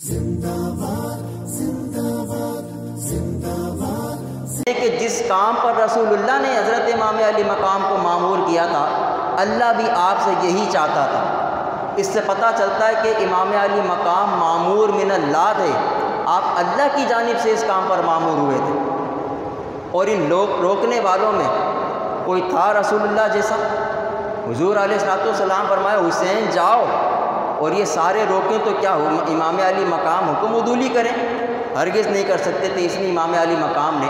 کہ جس کام پر رسول اللہ نے حضرت امام علی مقام کو معمور کیا تھا، اللہ بھی آپ سے یہی چاہتا تھا۔ اس سے پتہ چلتا ہے کہ امام علی مقام معمور من اللہ تھے، آپ اللہ کی جانب سے اس کام پر معمور ہوئے تھے۔ اور ان روکنے والوں میں کوئی تھا رسول اللہ جیسا؟ حضور علیہ السلام فرمایا حسین جاؤ، اور یہ سارے روکیں تو کیا امام علی مقام حکم عدولی کریں؟ ہرگز نہیں کر سکتے تھے۔ اس لیے امام علی مقام نے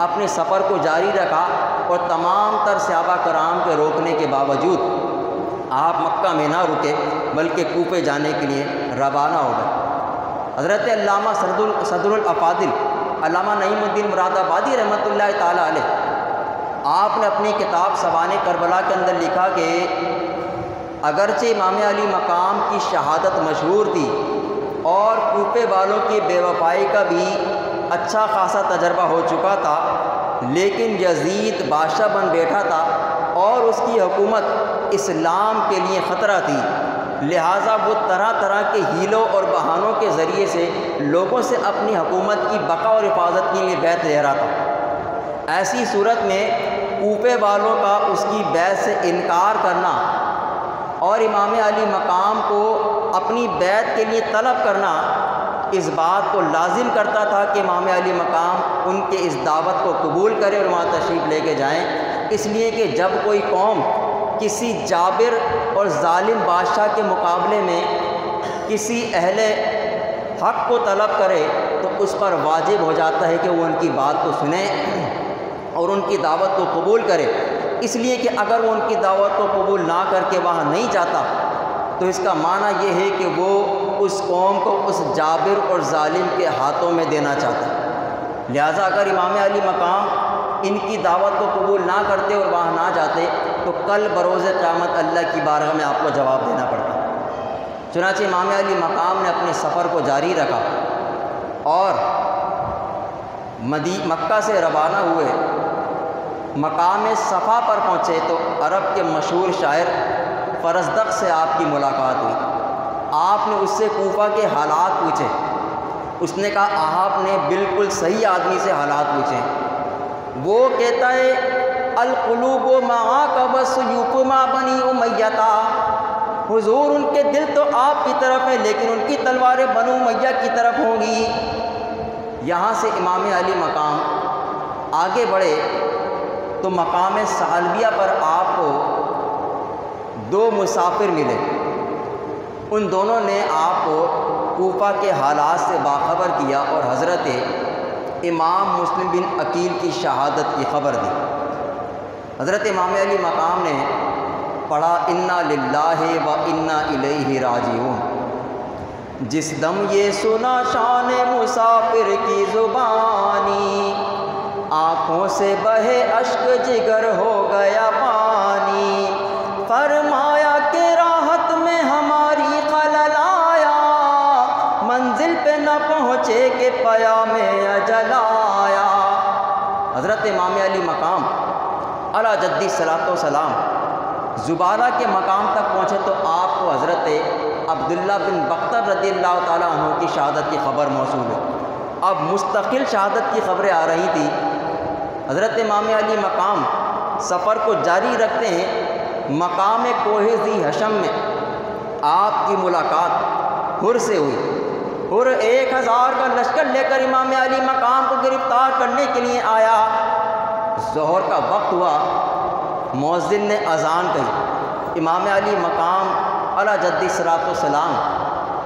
اپنے سفر کو جاری رکھا، اور تمام تر صحابہ کرام کے روکنے کے باوجود آپ مکہ میں نہ رکے بلکہ کوفے جانے کے لیے روانہ ہو گئے۔ حضرت علامہ صدر الافاضل علامہ نعیم الدین مراد آبادی رحمۃ اللہ تعالیٰ علیہ، آپ نے اپنی کتاب سوانح کربلا کے اندر لکھا کہ اگرچہ امام علی مقام کی شہادت مشہور تھی اور کوفے والوں کی بے وفائی کا بھی اچھا خاصا تجربہ ہو چکا تھا، لیکن یزید بادشاہ بن بیٹھا تھا اور اس کی حکومت اسلام کے لیے خطرہ تھی، لہٰذا وہ طرح طرح کے ہیلوں اور بہانوں کے ذریعے سے لوگوں سے اپنی حکومت کی بقا اور حفاظت کے لیے بیعت لے رہا تھا۔ ایسی صورت میں کوفے والوں کا اس کی بیعت سے انکار کرنا اور امام علی مقام کو اپنی بیعت کے لیے طلب کرنا اس بات کو لازم کرتا تھا کہ امام علی مقام ان کے اس دعوت کو قبول کرے اور وہاں تشریف لے کے جائیں، اس لیے کہ جب کوئی قوم کسی جابر اور ظالم بادشاہ کے مقابلے میں کسی اہل حق کو طلب کرے تو اس پر واجب ہو جاتا ہے کہ وہ ان کی بات کو سنے اور ان کی دعوت کو قبول کرے۔ اس لیے کہ اگر وہ ان کی دعوت کو قبول نہ کر کے وہاں نہیں جاتا تو اس کا معنی یہ ہے کہ وہ اس قوم کو اس جابر اور ظالم کے ہاتھوں میں دینا چاہتا ہے۔ لہٰذا اگر امام علی مقام ان کی دعوت کو قبول نہ کرتے اور وہاں نہ جاتے تو کل بروز قیامت اللہ کی بارگاہ میں آپ کو جواب دینا پڑتا۔ چنانچہ امام علی مقام نے اپنے سفر کو جاری رکھا اور مکہ سے روانہ ہوئے۔ مقام صفا پر پہنچے تو عرب کے مشہور شاعر فرزدق سے آپ کی ملاقات ہوئی۔ آپ نے اس سے کوفہ کے حالات پوچھے۔ اس نے کہا آپ نے بالکل صحیح آدمی سے حالات پوچھے۔ وہ کہتا ہے القلوب معاک والسیوف مع بنی امیہ، حضور ان کے دل تو آپ کی طرف ہیں لیکن ان کی تلواریں بنو امیہ کی طرف ہوں گی۔ یہاں سے امام علی مقام آگے بڑھے تو مقام ثعلبیہ پر آپ کو دو مسافر ملے۔ ان دونوں نے آپ کو کوفہ کے حالات سے باخبر کیا اور حضرت امام مسلم بن عقیل کی شہادت کی خبر دی۔ حضرت امام علی مقام نے پڑھا انا للہ و انا الیہ راجعون، جس دم یہ سنا شان مسافر کی زبانی، آنکھوں سے بہے اشک جگر ہو گیا پانی، فرمایا کہ راحت میں ہماری خلل آیا، منزل پہ نہ پہنچے کہ پیام اجل آیا۔ حضرت امام علی مقام علی جدی صلاۃ وسلام زبالہ کے مقام تک پہنچے تو آپ کو حضرت عبداللہ بن بختر رضی اللہ تعالیٰ عنہ کی شہادت کی خبر موصول ہے۔ اب مستقل شہادت کی خبریں آ رہی تھی۔ حضرت امام علی مقام سفر کو جاری رکھتے ہیں۔ مقام کوہ ذی حشم میں آپ کی ملاقات حر سے ہوئی۔ حر 1000 کا لشکر لے کر امام علی مقام کو گرفتار کرنے کے لیے آیا۔ ظہر کا وقت ہوا، مؤذن نے اذان کہی۔ امام علی مقام علی جدی صلاۃ والسلام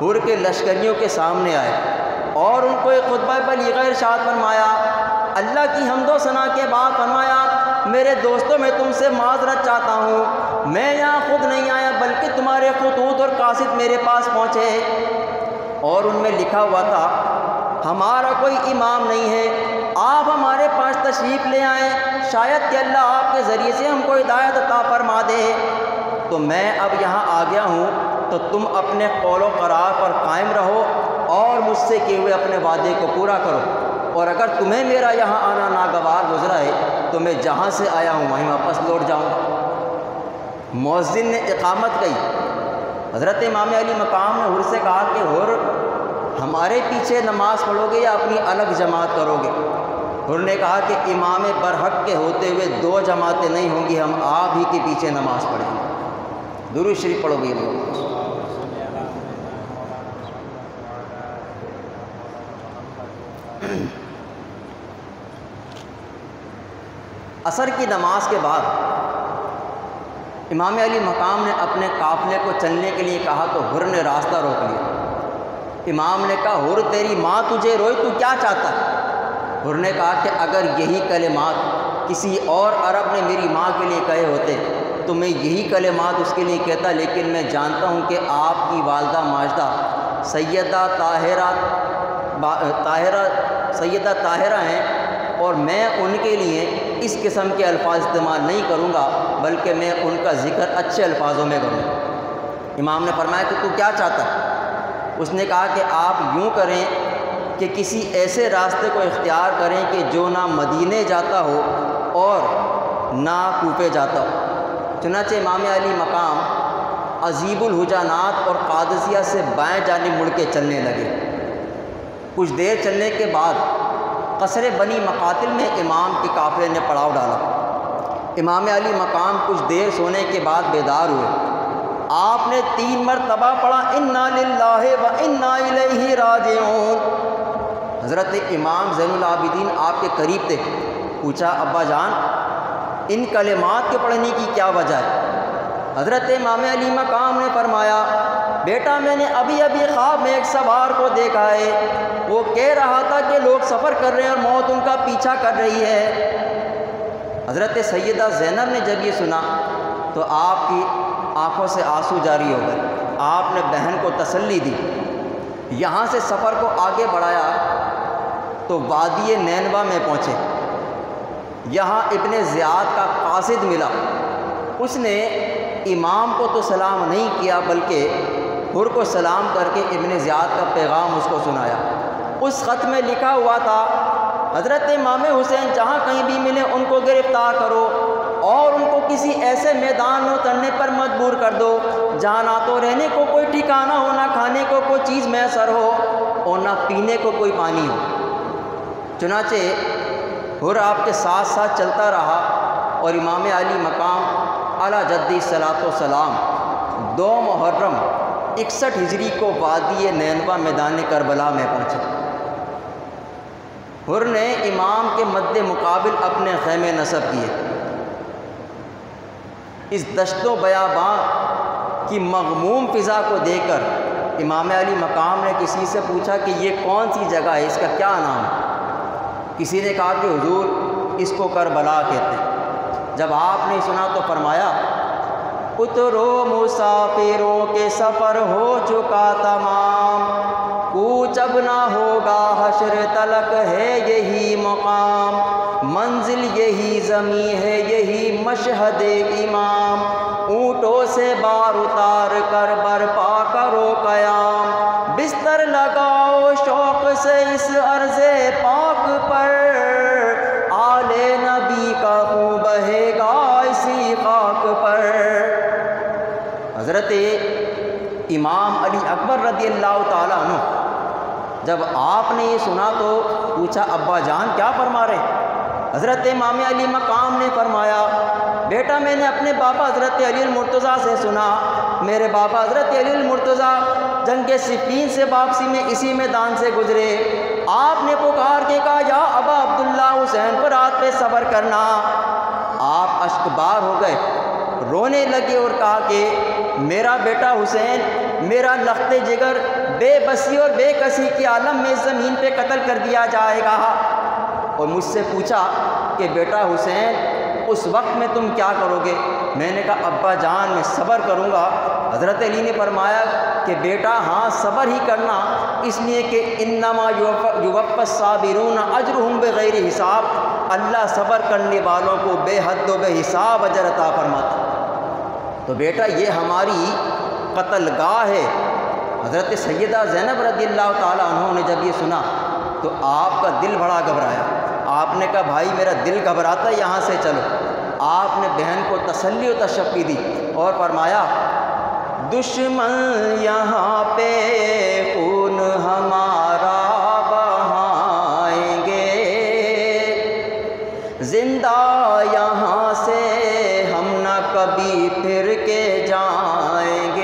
حر کے لشکریوں کے سامنے آئے اور ان کو ایک خطبہ بلیغہ ارشاد فرمایا۔ اللہ کی حمد و ثنا کے بعد فرمایا میرے دوستوں میں تم سے معذرت چاہتا ہوں، میں یہاں خود نہیں آیا بلکہ تمہارے خطوط اور قاصد میرے پاس پہنچے اور ان میں لکھا ہوا تھا ہمارا کوئی امام نہیں ہے، آپ ہمارے پاس تشریف لے آئیں، شاید کہ اللہ آپ کے ذریعے سے ہم کو ہدایت عطا فرما دے۔ تو میں اب یہاں آ گیا ہوں تو تم اپنے قول و قرار پر قائم رہو اور مجھ سے کیے ہوئے اپنے وعدے کو پورا کرو، اور اگر تمہیں میرا یہاں آنا ناگوار گزرا ہے تو میں جہاں سے آیا ہوں وہیں واپس لوٹ جاؤں گا۔ مؤذن نے اقامت کہی۔ حضرت امام علی مقام نے حر سے کہا کہ حر ہمارے پیچھے نماز پڑھو گے یا اپنی الگ جماعت کرو گے؟ انہوں نے کہا کہ امام برحق کے ہوتے ہوئے 2 جماعتیں نہیں ہوں گی، ہم آپ ہی کے پیچھے نماز پڑھیں گے۔ درود شریف پڑھو گے لوگ۔ عصر کی نماز کے بعد امام علی مقام نے اپنے قافلے کو چلنے کے لیے کہا تو حر نے راستہ روک لیا۔ امام نے کہا حر تیری ماں تجھے روئے، تو کیا چاہتا ہے؟ حر نے کہا کہ اگر یہی کلمات کسی اور عرب نے میری ماں کے لیے کہے ہوتے تو میں یہی کلمات اس کے لیے کہتا، لیکن میں جانتا ہوں کہ آپ کی والدہ ماجدہ سیدہ طاہرہ ہیں اور میں ان کے لیے اس قسم کے الفاظ استعمال نہیں کروں گا، بلکہ میں ان کا ذکر اچھے الفاظوں میں کروں گا۔ امام نے فرمایا کہ تو کیا چاہتا ہے؟ اس نے کہا کہ آپ یوں کریں کہ کسی ایسے راستے کو اختیار کریں کہ جو نہ مدینے جاتا ہو اور نہ کوفے جاتا ہو۔ چنانچہ امام علی مقام عزیب الحجانات اور قادسیہ سے بائیں جانب مڑ کے چلنے لگے۔ کچھ دیر چلنے کے بعد قصر بنی مقاتل میں امام کے قافلے نے پڑاؤ ڈالا۔ امام علی مقام کچھ دیر سونے کے بعد بیدار ہوئے۔ آپ نے 3 مرتبہ پڑھا انا للہ و انا الیہ راجعون۔ حضرت امام زین العابدین آپ کے قریب تھے۔ پوچھا ابا جان ان کلمات کے پڑھنے کی کیا وجہ ہے؟ حضرت امام علی مقام نے فرمایا بیٹا میں نے ابھی خواب میں ایک سوار کو دیکھا ہے، وہ کہہ رہا تھا کہ لوگ سفر کر رہے ہیں اور موت ان کا پیچھا کر رہی ہے۔ حضرت سیدہ زینب نے جب یہ سنا تو آپ کی آنکھوں سے آنسو جاری ہو گئے۔ آپ نے بہن کو تسلی دی۔ یہاں سے سفر کو آگے بڑھایا تو وادی نینوا میں پہنچے۔ یہاں ابن زیاد کا قاصد ملا۔ اس نے امام کو تو سلام نہیں کیا بلکہ حر کو سلام کر کے ابن زیاد کا پیغام اس کو سنایا۔ اس خط میں لکھا ہوا تھا حضرت امام حسین جہاں کہیں بھی ملے ان کو گرفتار کرو اور ان کو کسی ایسے میدان میں اترنے پر مجبور کر دو جہاں نہ تو رہنے کو کوئی ٹھکانہ ہو، نہ کھانے کو کوئی چیز میسر ہو اور نہ پینے کو کوئی پانی ہو۔ چنانچہ حر آپ کے ساتھ ساتھ چلتا رہا اور امام علی مقام اعلیٰ جدی صلاۃ و سلام 2 محرم 61 ہجری کو وادی نینوا میدان کربلا میں پہنچے۔ حر نے امام کے مد مقابل اپنے خیمے نصب کیے۔ اس دشت و بیاباں کی مغموم فضا کو دیکھ کر امام علی مقام نے کسی سے پوچھا کہ یہ کون سی جگہ ہے، اس کا کیا نام ہے؟ کسی نے کہا کہ حضور اس کو کربلا کہتے ہیں۔ جب آپ نے سنا تو فرمایا اترو مسافروں کے سفر ہو چکا تمام، کوچ اب نہ ہوگا حشر تلک ہے یہی مقام، منزل یہی زمیں ہے یہی مشہد امام، اونٹوں سے بار اتار کر برپا کرو قیام، بستر لگاؤ شوق سے اس عرض پاک پر، آل نبی کا خون بہے گا اسی خاک پر۔ حضرت امام علی اکبر رضی اللہ تعالیٰ عنہ جب آپ نے یہ سنا تو پوچھا ابا جان کیا فرما رہے ہیں؟ حضرت امام علی مقام نے فرمایا بیٹا میں نے اپنے بابا حضرت علی المرتضیٰ سے سنا، میرے بابا حضرت علی المرتضیٰ جنگ صفین سے واپسی میں اسی میدان سے گزرے۔ آپ نے پکار کے کہا یا ابا عبداللہ حسین پر رات پہ صبر کرنا۔ آپ اشکبار ہو گئے، رونے لگے اور کہا کہ میرا بیٹا حسین میرا لخت جگر بے بسی اور بے کسی کے عالم میں زمین پہ قتل کر دیا جائے گا۔ اور مجھ سے پوچھا کہ بیٹا حسین اس وقت میں تم کیا کرو گے؟ میں نے کہا ابا جان میں صبر کروں گا۔ حضرت علی نے فرمایا کہ بیٹا ہاں صبر ہی کرنا، اس لیے کہ انما یوفی الصابرون اجرہم بغیر حساب، اللہ صبر کرنے والوں کو بے حد و بے حساب اجر عطا فرماتا۔ تو بیٹا یہ ہماری قتل گاہ ہے۔ حضرت سیدہ زینب رضی اللہ تعالیٰ عنہ نے جب یہ سنا تو آپ کا دل بڑا گھبرایا۔ آپ نے کہا بھائی میرا دل گھبراتا ہے، یہاں سے چلو۔ آپ نے بہن کو تسلی و تشفی دی اور فرمایا دشمن یہاں پہ خون ہمارا بہائیں گے، زندہ یہاں سے ہم نہ کبھی پھر کے جائیں گے۔